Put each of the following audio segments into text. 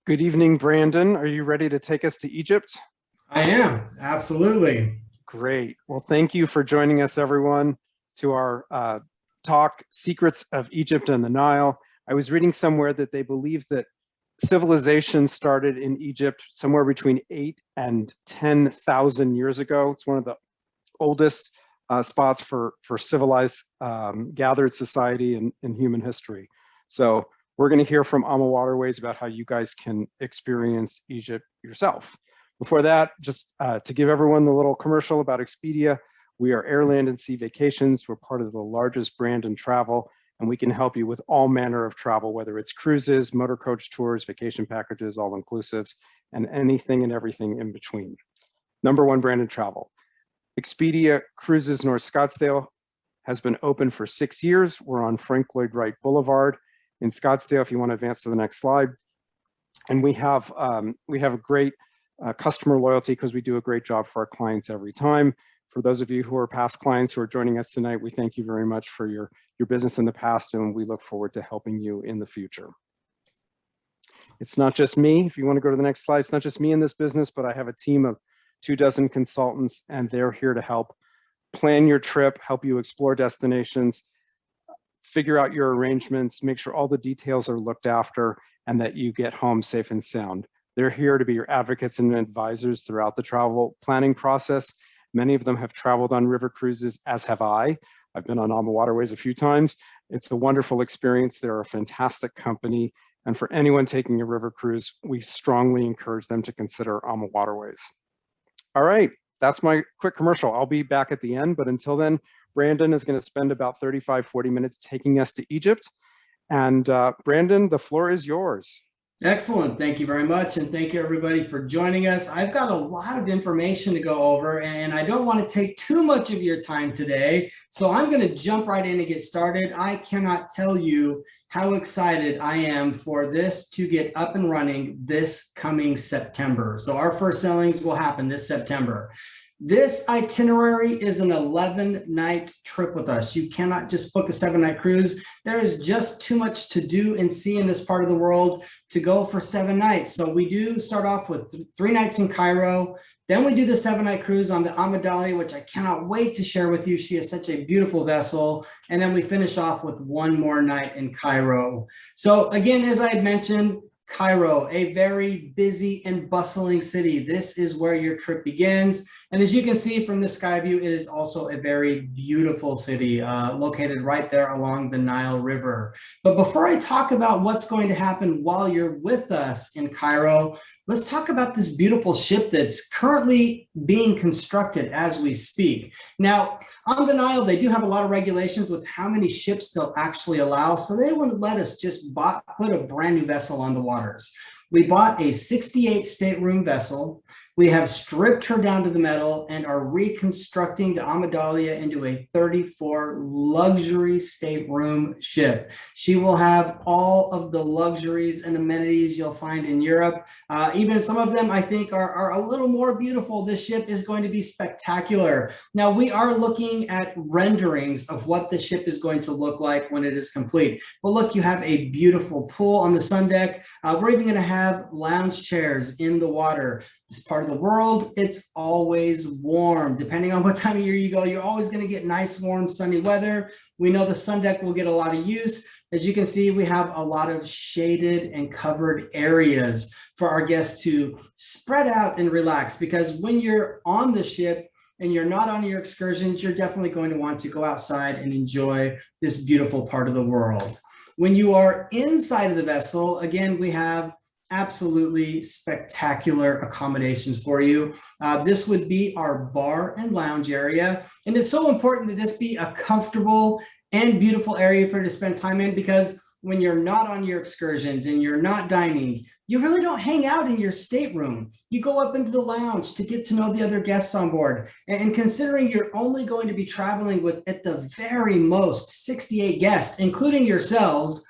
Good evening, Brandon. Are you ready to take us to Egypt? I am, absolutely. Great. Well, thank you for joining us, everyone, to our talk, Secrets of Egypt and the Nile. I was reading somewhere that they believe that civilization started in Egypt somewhere between 8 and 10,000 years ago. It's one of the oldest spots for civilized gathered society in human history. So we're going to hear from AMAWaterways about how you guys can experience Egypt yourself. Before that, just to give everyone the little commercial about Expedia, we are air, land, and sea vacations. We're part of the largest brand in travel, and we can help you with all manner of travel, whether it's cruises, motor coach tours, vacation packages, all-inclusives, and anything and everything in between. Number one brand in travel. Expedia Cruises North Scottsdale has been open for 6 years. We're on Frank Lloyd Wright Boulevard in Scottsdale, if you want to advance to the next slide. And we have a great customer loyalty because we do a great job for our clients every time. For those of you who are past clients who are joining us tonight, we thank you very much for your business in the past, and we look forward to helping you in the future. It's not just me. If you want to go to the next slide, it's not just me in this business, but I have a team of 24 consultants, and they're here to help plan your trip, help you explore destinations, figure out your arrangements, make sure all the details are looked after, and that you get home safe and sound. They're here to be your advocates and advisors throughout the travel planning process. Many of them have traveled on river cruises, as have I. I've been on AMAWaterways a few times. It's a wonderful experience. They're a fantastic company. And for anyone taking a river cruise, we strongly encourage them to consider AMAWaterways. All right, that's my quick commercial. I'll be back at the end, but until then, Brandon is going to spend about 35-40 minutes taking us to Egypt. And Brandon, the floor is yours. Excellent. Thank you very much. And thank you, everybody, for joining us. I've got a lot of information to go over, and I don't want to take too much of your time today. So I'm going to jump right in and get started. I cannot tell you how excited I am for this to get up and running this coming September. So our first sailings will happen this September. This itinerary is an 11-night trip with us. You cannot just book a 7-night cruise. There is just too much to do and see in this part of the world to go for 7 nights. So we do start off with 3 nights in Cairo. Then we do the 7-night cruise on the AmaDahlia, which I cannot wait to share with you. She is such a beautiful vessel. And then we finish off with 1 more night in Cairo. So again, as I had mentioned, Cairo, a very busy and bustling city. This is where your trip begins. And as you can see from the sky view, it is also a very beautiful city located right there along the Nile River. But before I talk about what's going to happen while you're with us in Cairo, let's talk about this beautiful ship that's currently being constructed as we speak. Now, on the Nile, they do have a lot of regulations with how many ships they'll actually allow. So they wouldn't let us just put a brand new vessel on the waters. We bought a 68 stateroom vessel. We have stripped her down to the metal and are reconstructing the AmaDahlia into a 34 luxury stateroom ship. She will have all of the luxuries and amenities you'll find in Europe. Even some of them, I think, are a little more beautiful. This ship is going to be spectacular. Now, we are looking at renderings of what the ship is going to look like when it is complete. But look, you have a beautiful pool on the sun deck. We're even going to have lounge chairs in the water. This part of the world, it's always warm. Depending on what time of year you go, you're always going to get nice, warm, sunny weather. We know the sun deck will get a lot of use. As you can see, we have a lot of shaded and covered areas for our guests to spread out and relax, because when you're on the ship and you're not on your excursions, you're definitely going to want to go outside and enjoy this beautiful part of the world. When you are inside of the vessel, again, we have absolutely spectacular accommodations for you. This would be our bar and lounge area. And it's so important that this be a comfortable and beautiful area for you to spend time in, because when you're not on your excursions and you're not dining, you really don't hang out in your stateroom. You go up into the lounge to get to know the other guests on board. And considering you're only going to be traveling with, at the very most, 68 guests, including yourselves,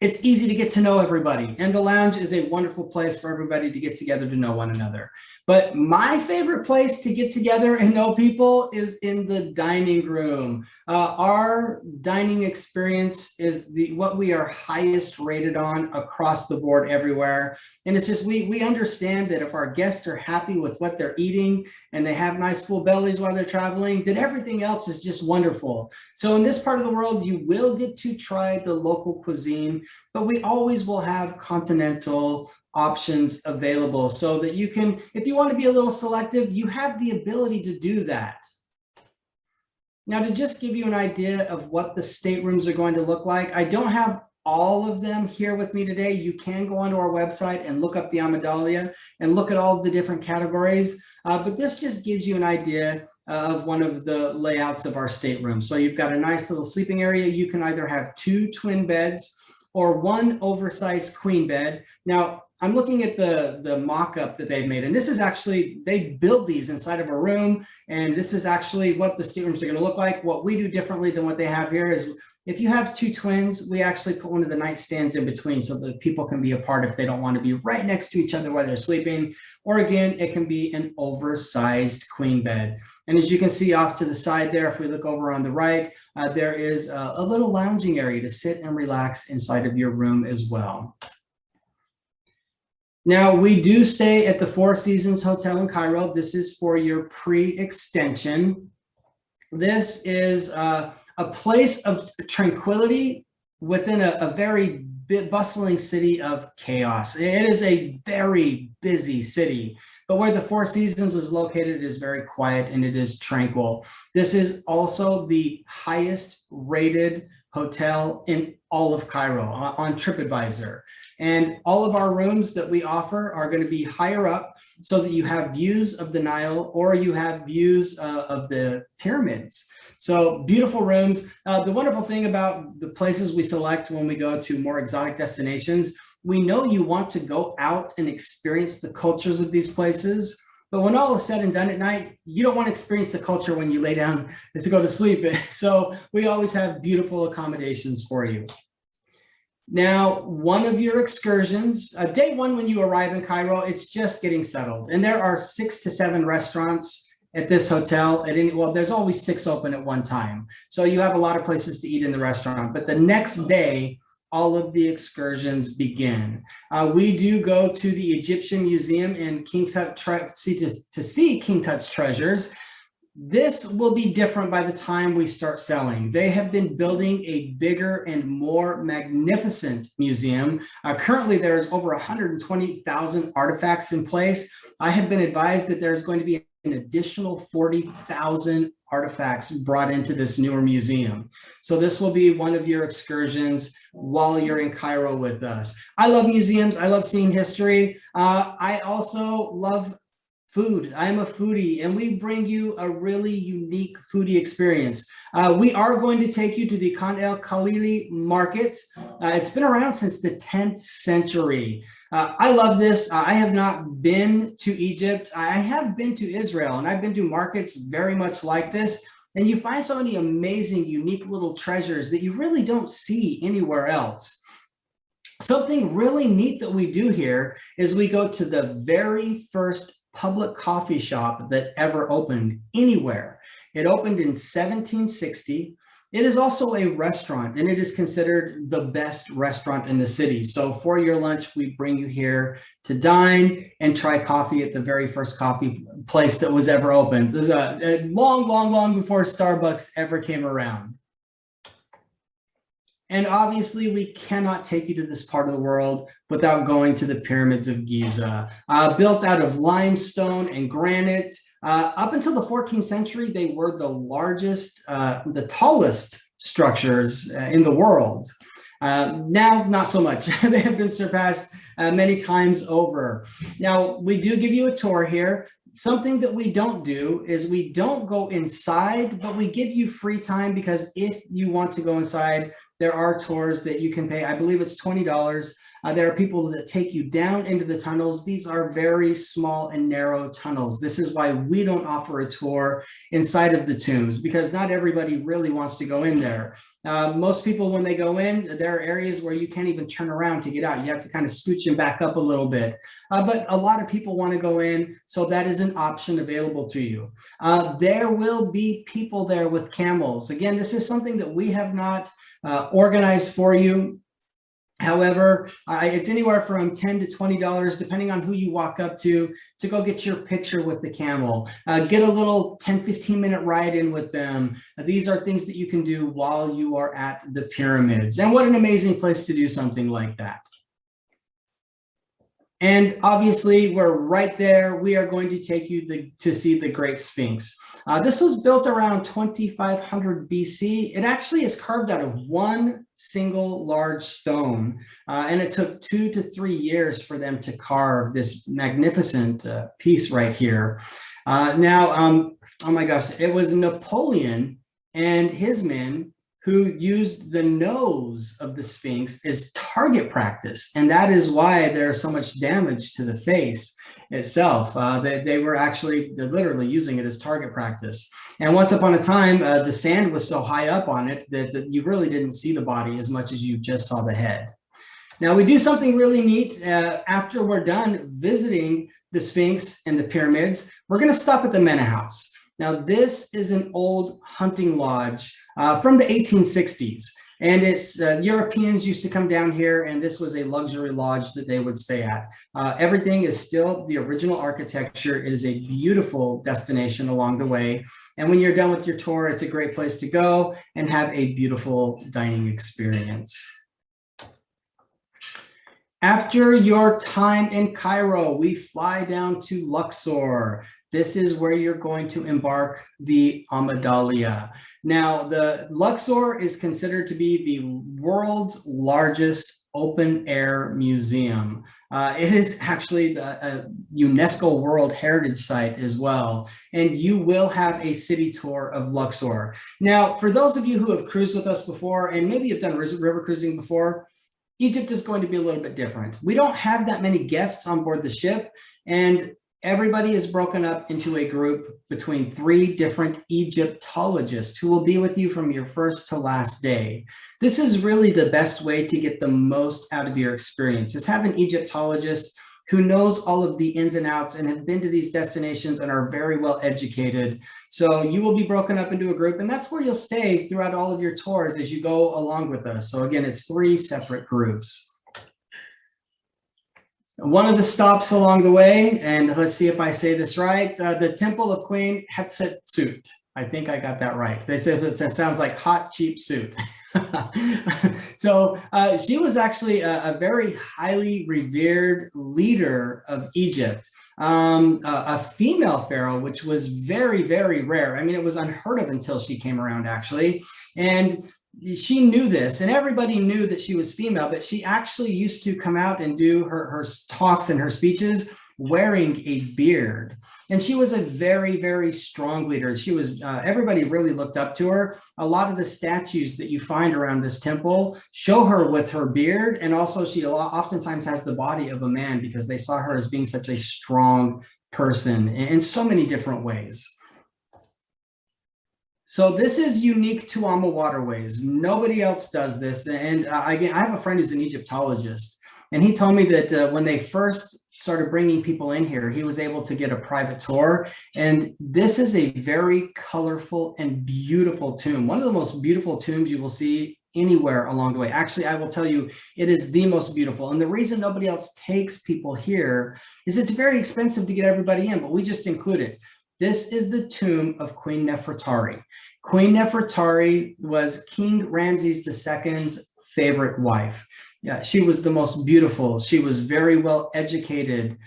It's easy to get to know everybody, and the lounge is a wonderful place for everybody to get together to know one another. But my favorite place to get together and know people is in the dining room. Our dining experience is what we are highest rated on across the board everywhere. And it's just, we understand that if our guests are happy with what they're eating and they have nice full bellies while they're traveling, that everything else is just wonderful. So in this part of the world, you will get to try the local cuisine, but we always will have continental options available so that you can, if you want to be a little selective, you have the ability to do that. Now, to just give you an idea of what the staterooms are going to look like, I don't have all of them here with me today. You can go onto our website and look up the AmaDahlia and look at all of the different categories, but this just gives you an idea of one of the layouts of our staterooms. So you've got a nice little sleeping area. You can either have 2 twin beds or 1 oversized queen bed. Now, I'm looking at the mock-up that they've made, and this is actually, they built these inside of a room, and this is actually what the staterooms are going to look like. What we do differently than what they have here is, if you have 2 twins, we actually put one of the nightstands in between so that people can be apart if they don't want to be right next to each other while they're sleeping. Or again, it can be an oversized queen bed. And as you can see off to the side there, if we look over on the right, there is a little lounging area to sit and relax inside of your room as well. Now, we do stay at the Four Seasons Hotel in Cairo. This is for your pre-extension. This is a place of tranquility within a very bustling city of chaos. It is a very busy city, but where the Four Seasons is located, it is very quiet and it is tranquil. This is also the highest rated hotel in all of Cairo on TripAdvisor. And all of our rooms that we offer are going to be higher up so that you have views of the Nile or you have views of the pyramids. So beautiful rooms. The wonderful thing about the places we select when we go to more exotic destinations, we know you want to go out and experience the cultures of these places. But when all is said and done at night, you don't want to experience the culture when you lay down to go to sleep. So we always have beautiful accommodations for you. Now, one of your excursions, day one when you arrive in Cairo, it's just getting settled. And there are 6 to 7 restaurants at this hotel. Well, there's always 6 open at one time. So you have a lot of places to eat in the restaurant. But the next day, all of the excursions begin. We do go to the Egyptian Museum in King Tut to see King Tut's treasures. This will be different by the time we start selling. They have been building a bigger and more magnificent museum. Currently, there's over 120,000 artifacts in place. I have been advised that there's going to be an additional 40,000 artifacts brought into this newer museum. So this will be one of your excursions while you're in Cairo with us. I love museums. I love seeing history. I also love food. I'm a foodie, and we bring you a really unique foodie experience. We are going to take you to the Khan el Khalili market. It's been around since the 10th century. I love this. I have not been to Egypt. I have been to Israel, and I've been to markets very much like this. And you find so many amazing, unique little treasures that you really don't see anywhere else. Something really neat that we do here is we go to the very first public coffee shop that ever opened anywhere. It opened in 1760. It is also a restaurant, and it is considered the best restaurant in the city. So for your lunch, we bring you here to dine and try coffee at the very first coffee place that was ever opened. It was a long before Starbucks ever came around. And obviously, we cannot take you to this part of the world without going to the Pyramids of Giza. Built out of limestone and granite. Up until the 14th century, they were the largest, the tallest structures in the world. Now, not so much. They have been surpassed many times over. Now, we do give you a tour here. Something that we don't do is we don't go inside, but we give you free time, because if you want to go inside, there are tours that you can pay. I believe it's $20 There are people that take you down into the tunnels. These are very small and narrow tunnels. This is why we don't offer a tour inside of the tombs, because not everybody really wants to go in there. Most people, when they go in, there are areas where you can't even turn around to get out. You have to kind of scooch them back up a little bit. But a lot of people want to go in, so that is an option available to you. There will be people there with camels. Again, this is something that we have not organized for you. However, it's anywhere from $10 to $20, depending on who you walk up to go get your picture with the camel. Get a little 10-15-minute ride in with them. These are things that you can do while you are at the pyramids. And what an amazing place to do something like that. And obviously, we're right there. We are going to take you to see the Great Sphinx. This was built around 2500 BC. It actually is carved out of one single large stone, and it took 2 to 3 years for them to carve this magnificent piece right here. Oh my gosh, it was Napoleon and his men who used the nose of the Sphinx as target practice. And that is why there's so much damage to the face itself. They were actually literally using it as target practice. And once upon a time, the sand was so high up on it that you really didn't see the body as much as you just saw the head. Now, we do something really neat. After we're done visiting the Sphinx and the pyramids, we're going to stop at the Manor House. Now, this is an old hunting lodge from the 1860s. And it's Europeans used to come down here, and this was a luxury lodge that they would stay at. Everything is still the original architecture. It is a beautiful destination along the way. And when you're done with your tour, it's a great place to go and have a beautiful dining experience. After your time in Cairo, we fly down to Luxor. This is where you're going to embark the AmaDahlia. Now, the Luxor is considered to be the world's largest open air museum. It is actually a UNESCO World Heritage Site as well. And you will have a city tour of Luxor. Now, for those of you who have cruised with us before, and maybe you've done river cruising before, Egypt is going to be a little bit different. We don't have that many guests on board the ship, and everybody is broken up into a group between 3 different Egyptologists who will be with you from your first to last day. This is really the best way to get the most out of your experience, is have an Egyptologist who knows all of the ins and outs and have been to these destinations and are very well educated. So you will be broken up into a group, and that's where you'll stay throughout all of your tours as you go along with us. So again, it's 3 separate groups. One of the stops along the way, and let's see if I say this right, the Temple of Queen Hepset. I think I got that right. They said it sounds like hot, cheap suit. So she was actually a very highly revered leader of Egypt, a female pharaoh, which was very, very rare. I mean, it was unheard of until she came around, actually. And she knew this, and everybody knew that she was female, but she actually used to come out and do her talks and her speeches wearing a beard. And she was a very, very strong leader. She was, everybody really looked up to her. A lot of the statues that you find around this temple show her with her beard. And also she oftentimes has the body of a man, because they saw her as being such a strong person in so many different ways. So this is unique to AMAWaterways. Nobody else does this. And again, I have a friend who's an Egyptologist, and he told me that when they first started bringing people in here, he was able to get a private tour. And this is a very colorful and beautiful tomb. One of the most beautiful tombs you will see anywhere along the way. Actually, I will tell you, it is the most beautiful. And the reason nobody else takes people here is it's very expensive to get everybody in, but we just include it. This is the tomb of Queen Nefertari. Queen Nefertari was King Ramses II's favorite wife. Yeah, she was the most beautiful. She was very well educated.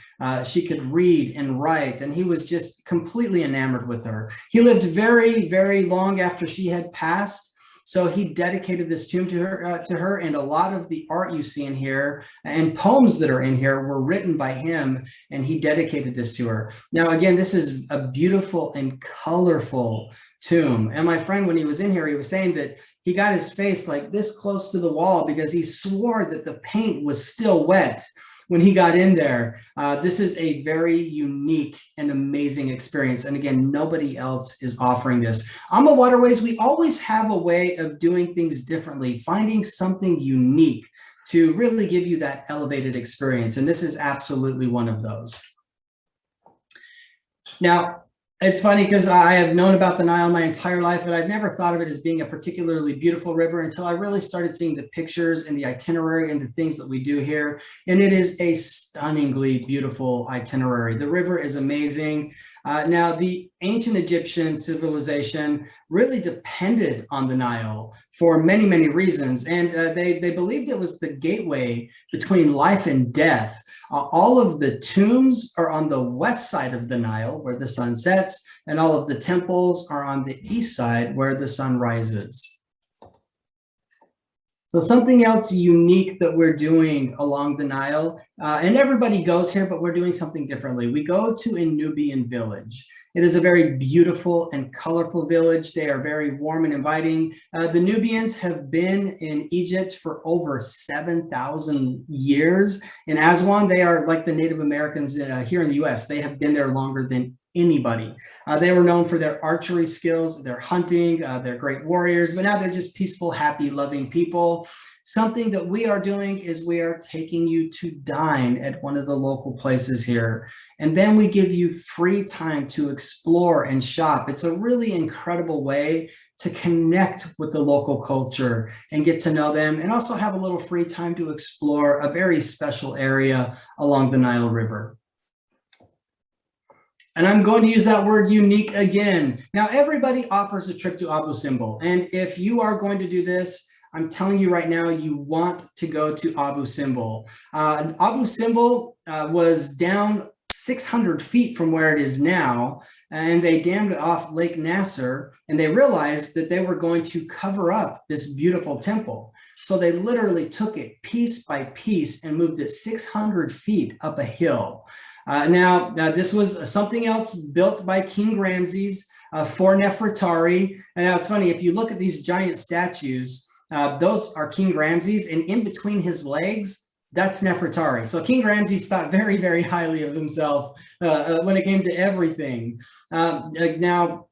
She could read and write, and he was just completely enamored with her. He lived very, very long after she had passed. So he dedicated this tomb to her, and a lot of the art you see in here and poems that are in here were written by him, and he dedicated this to her. Now, again, this is a beautiful and colorful tomb. And my friend, when he was in here, he was saying that he got his face like this close to the wall because he swore that the paint was still wet when he got in there. This is a very unique and amazing experience. And again, nobody else is offering this. AMAWaterways, we always have a way of doing things differently, finding something unique to really give you that elevated experience. And this is absolutely one of those. Now, it's funny because I have known about the Nile my entire life, but I've never thought of it as being a particularly beautiful river until I really started seeing the pictures and the itinerary and the things that we do here. And it is a stunningly beautiful itinerary. The river is amazing. Now, the ancient Egyptian civilization really depended on the Nile for many, many reasons. And they believed it was the gateway between life and death. All of the tombs are on the west side of the Nile where the sun sets, and all of the temples are on the east side where the sun rises. So something else unique that we're doing along the Nile, and everybody goes here, but we're doing something differently. We go to a Nubian village. It is a very beautiful and colorful village. They are very warm and inviting. The Nubians have been in Egypt for over 7,000 years. In Aswan, they are like the Native Americans here in the US. They have been there longer than anybody. They were known for their archery skills, their hunting, they're great warriors, but now they're just peaceful, happy, loving people. Something that we are doing is we are taking you to dine at one of the local places here. And then we give you free time to explore and shop. It's a really incredible way to connect with the local culture and get to know them, and also have a little free time to explore a very special area along the Nile River. And I'm going to use that word unique again. Now, everybody offers a trip to Abu Simbel. And if you are going to do this, I'm telling you right now, you want to go to Abu Simbel. Abu Simbel was down 600 feet from where it is now, and they dammed off Lake Nasser, and they realized that they were going to cover up this beautiful temple. So they literally took it piece by piece and moved it 600 feet up a hill. Now, this was something else built by King Ramses for Nefertari. And now it's funny, if you look at these giant statues, those are King Ramses, and in between his legs, that's Nefertari. So King Ramses thought very, very highly of himself when it came to everything. Now,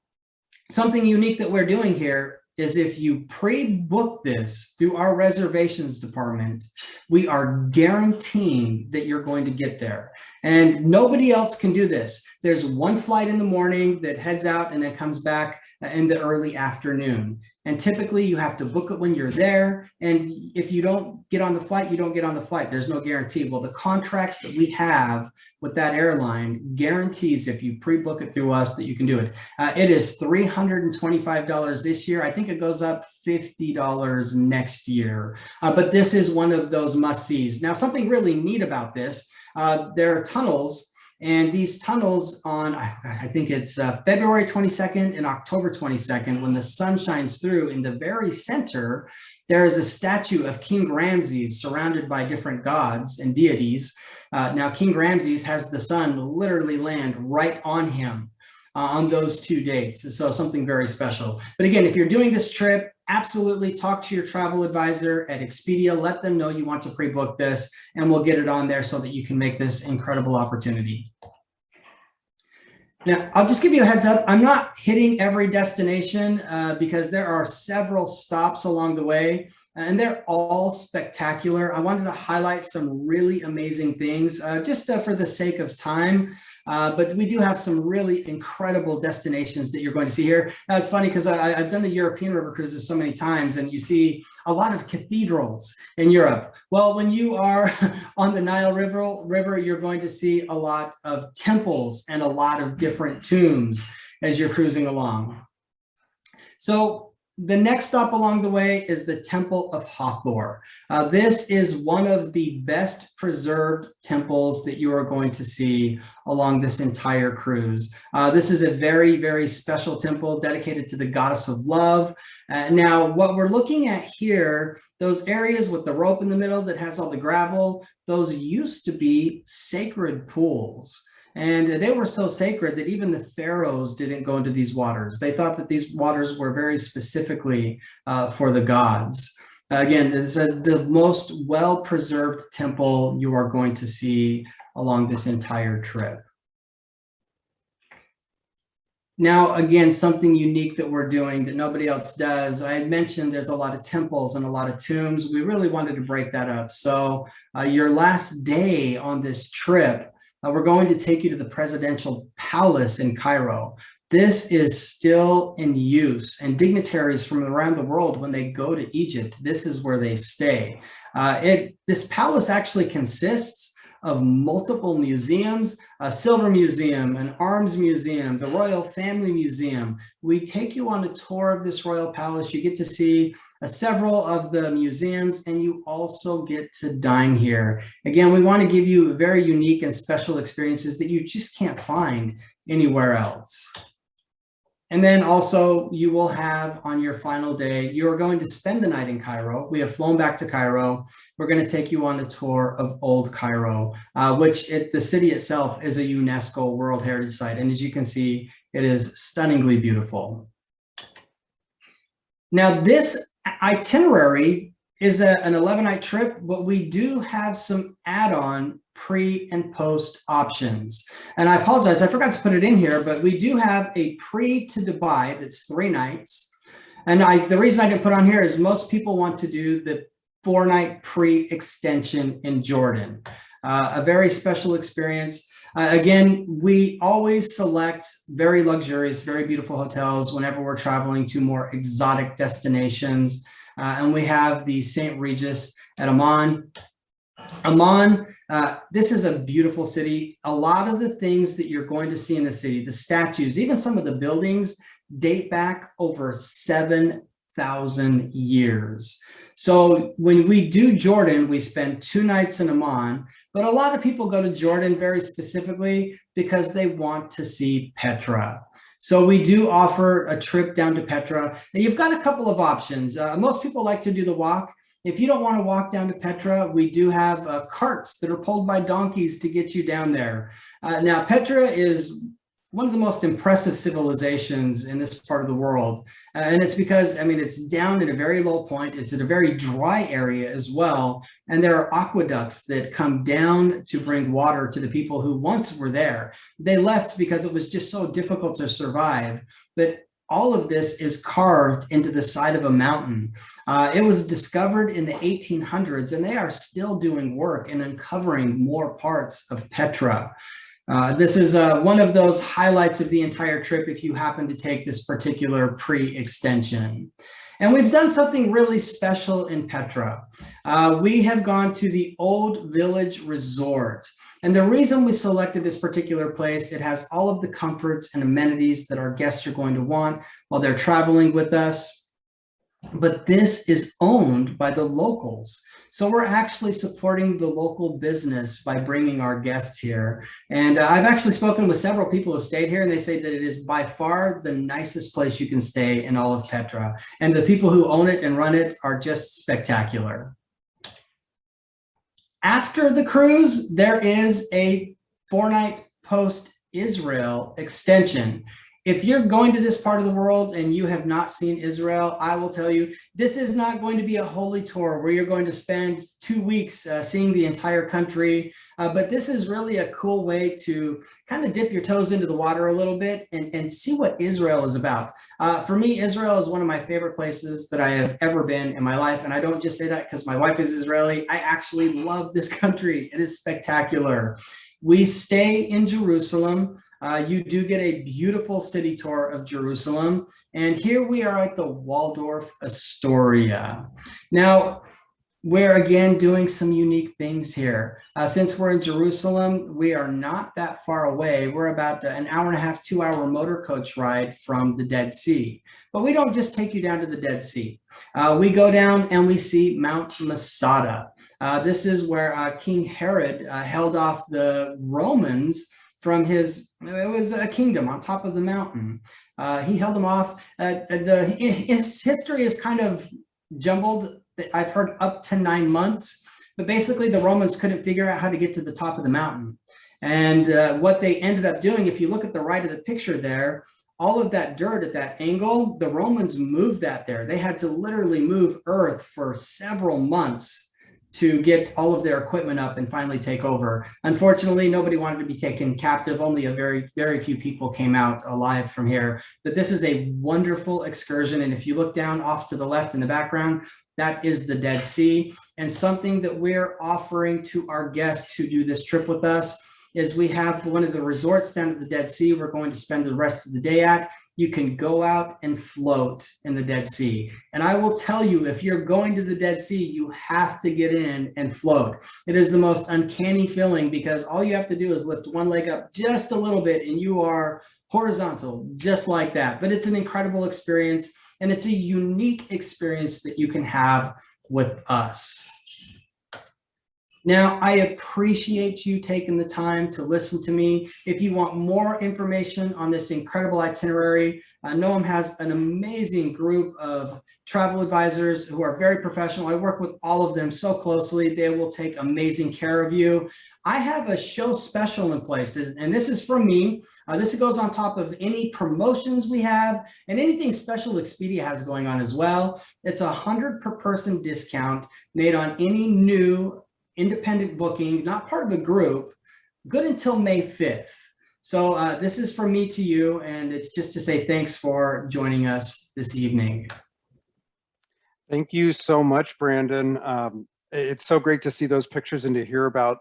something unique that we're doing here is if you pre-book this through our reservations department, we are guaranteeing that you're going to get there. And nobody else can do this. There's one flight in the morning that heads out and then comes back in the early afternoon. And typically you have to book it when you're there. And if you don't get on the flight, you don't get on the flight. There's no guarantee. Well, the contracts that we have with that airline guarantees if you pre-book it through us that you can do it. It is $325 this year. I think it goes up $50 next year. But this is one of those must-sees. Now, something really neat about this, there are tunnels. And these tunnels on, I think it's February 22nd and October 22nd, when the sun shines through, in the very center, there is a statue of King Ramses surrounded by different gods and deities. Now, King Ramses has the sun literally land right on him on those 2 dates. So something very special. But again, if you're doing this trip, absolutely talk to your travel advisor at Expedia. Let them know you want to pre-book this, and we'll get it on there so that you can make this incredible opportunity. Now, I'll just give you a heads up. I'm not hitting every destination because there are several stops along the way, and they're all spectacular. I wanted to highlight some really amazing things just for the sake of time. But we do have some really incredible destinations that you're going to see here. Now, it's funny because I've done the European river cruises so many times, and you see a lot of cathedrals in Europe. Well, when you are on the Nile River, you're going to see a lot of temples and a lot of different tombs as you're cruising along. So the next stop along the way is the Temple of Hakor. This is one of the best preserved temples that you are going to see along this entire cruise. This is a very, very special temple dedicated to the goddess of love. Now, what we're looking at here, those areas with the rope in the middle that has all the gravel, those used to be sacred pools. And they were so sacred that even the pharaohs didn't go into these waters. They thought that these waters were very specifically for the gods. Again, it's the most well-preserved temple you are going to see along this entire trip. Now, again, something unique that we're doing that nobody else does. I had mentioned there's a lot of temples and a lot of tombs. We really wanted to break that up. So your last day on this trip, we're going to take you to the Presidential Palace in Cairo. This is still in use, and dignitaries from around the world, when they go to Egypt, this is where they stay. This palace actually consists of multiple museums, a silver museum, an arms museum, the royal family museum. We take you on a tour of this royal palace. You get to see several of the museums, and you also get to dine here. Again, we want to give you very unique and special experiences that you just can't find anywhere else. And then also you will have on your final day, you're going to spend the night in Cairo. We have flown back to Cairo. We're going to take you on a tour of Old Cairo, which the city itself is a UNESCO World Heritage Site. And as you can see, it is stunningly beautiful. Now, this itinerary is an 11-night trip, but we do have some add-on pre and post options. And I apologize, I forgot to put it in here, but we do have a pre to Dubai that's 3 nights. And the reason I didn't put on here is most people want to do the 4-night pre-extension in Jordan. A very special experience. Again, we always select very luxurious, very beautiful hotels whenever we're traveling to more exotic destinations. And we have the St. Regis at Amman. Amman, this is a beautiful city. A lot of the things that you're going to see in the city, the statues, even some of the buildings, date back over 7,000 years. So when we do Jordan, we spend 2 nights in Amman, but a lot of people go to Jordan very specifically because they want to see Petra. So we do offer a trip down to Petra. Now you've got a couple of options. Most people like to do the walk. If you don't want to walk down to Petra, we do have carts that are pulled by donkeys to get you down there. Now, Petra is one of the most impressive civilizations in this part of the world. And it's because, I mean, it's down at a very low point. It's at a very dry area as well. And there are aqueducts that come down to bring water to the people who once were there. They left because it was just so difficult to survive. But all of this is carved into the side of a mountain. It was discovered in the 1800s, and they are still doing work and uncovering more parts of Petra. This is one of those highlights of the entire trip if you happen to take this particular pre-extension. And we've done something really special in Petra. We have gone to the Old Village Resort. And the reason we selected this particular place, it has all of the comforts and amenities that our guests are going to want while they're traveling with us. But this is owned by the locals. So we're actually supporting the local business by bringing our guests here. And I've actually spoken with several people who stayed here, and they say that it is by far the nicest place you can stay in all of Petra. And the people who own it and run it are just spectacular. After the cruise, there is a 4-night post-Israel extension. If you're going to this part of the world and you have not seen Israel, I will tell you, this is not going to be a holy tour where you're going to spend 2 weeks seeing the entire country. But this is really a cool way to kind of dip your toes into the water a little bit and see what Israel is about. For me, Israel is one of my favorite places that I have ever been in my life. And I don't just say that because my wife is Israeli. I actually love this country. It is spectacular. We stay in Jerusalem. You do get a beautiful city tour of Jerusalem. And here we are at the Waldorf Astoria. Now, we're again doing some unique things here. Since we're in Jerusalem, we are not that far away. We're about an 1.5 to 2-hour motor coach ride from the Dead Sea. But we don't just take you down to the Dead Sea. We go down and we see Mount Masada. This is where King Herod held off the Romans from it was a kingdom on top of the mountain. He held them off. His history is kind of jumbled. I've heard up to 9 months, but basically the Romans couldn't figure out how to get to the top of the mountain. And what they ended up doing, if you look at the right of the picture there, all of that dirt at that angle, the Romans moved that there. They had to literally move earth for several months to get all of their equipment up and finally take over. Unfortunately, nobody wanted to be taken captive. Only a very few people came out alive from here. But this is a wonderful excursion. And if you look down off to the left in the background, that is the Dead Sea. And something that we're offering to our guests who do this trip with us is we have one of the resorts down at the Dead Sea we're going to spend the rest of the day at. You can go out and float in the Dead Sea. And I will tell you, if you're going to the Dead Sea, you have to get in and float. It is the most uncanny feeling because all you have to do is lift one leg up just a little bit and you are horizontal, just like that. But it's an incredible experience, and it's a unique experience that you can have with us. Now, I appreciate you taking the time to listen to me. If you want more information on this incredible itinerary, Noam has an amazing group of travel advisors who are very professional. I work with all of them so closely. They will take amazing care of you. I have a show special in place, and this is from me. This goes on top of any promotions we have and anything special Expedia has going on as well. It's a 100 per person discount made on any new independent booking, not part of a group, good until May 5th. So this is from me to you, and it's just to say thanks for joining us this evening. Thank you so much, Brandon. It's so great to see those pictures and to hear about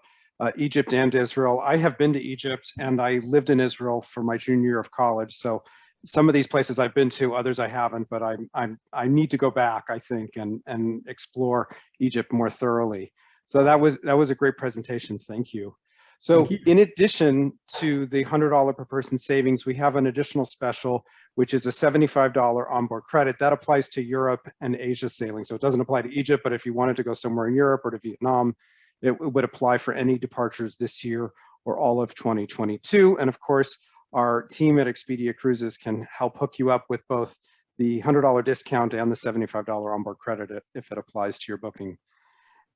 Egypt and Israel. I have been to Egypt and I lived in Israel for my junior year of college. So some of these places I've been to, others I haven't, but I need to go back, I think, and explore Egypt more thoroughly. So that was a great presentation. Thank you. So in addition to the $100 per person savings, we have an additional special, which is a $75 onboard credit. That applies to Europe and Asia sailing. So it doesn't apply to Egypt, but if you wanted to go somewhere in Europe or to Vietnam, it would apply for any departures this year or all of 2022. And of course, our team at Expedia Cruises can help hook you up with both the $100 discount and the $75 onboard credit if it applies to your booking.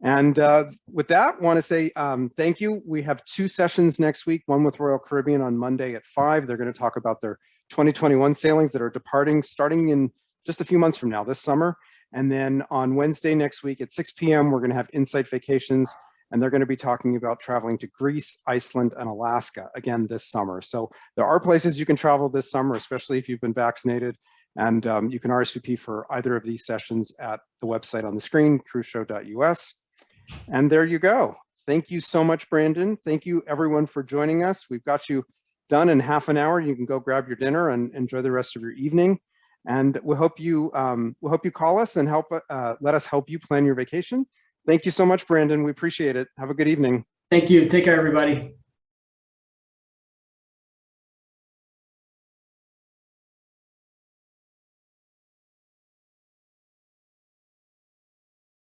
And with that, want to say thank you. We have 2 sessions next week, one with Royal Caribbean on Monday at 5. They're going to talk about their 2021 sailings that are departing starting in just a few months from now, this summer. And then on Wednesday next week at 6 p.m., we're going to have Insight Vacations, and they're going to be talking about traveling to Greece, Iceland, and Alaska again this summer. So there are places you can travel this summer, especially if you've been vaccinated. And you can RSVP for either of these sessions at the website on the screen, cruiseshow.us. And there you go. Thank you so much, Brandon. Thank you, everyone, for joining us. We've got you done in half an hour. You can go grab your dinner and enjoy the rest of your evening. And we hope you call us and let us help you plan your vacation. Thank you so much, Brandon. We appreciate it. Have a good evening. Thank you. Take care, everybody.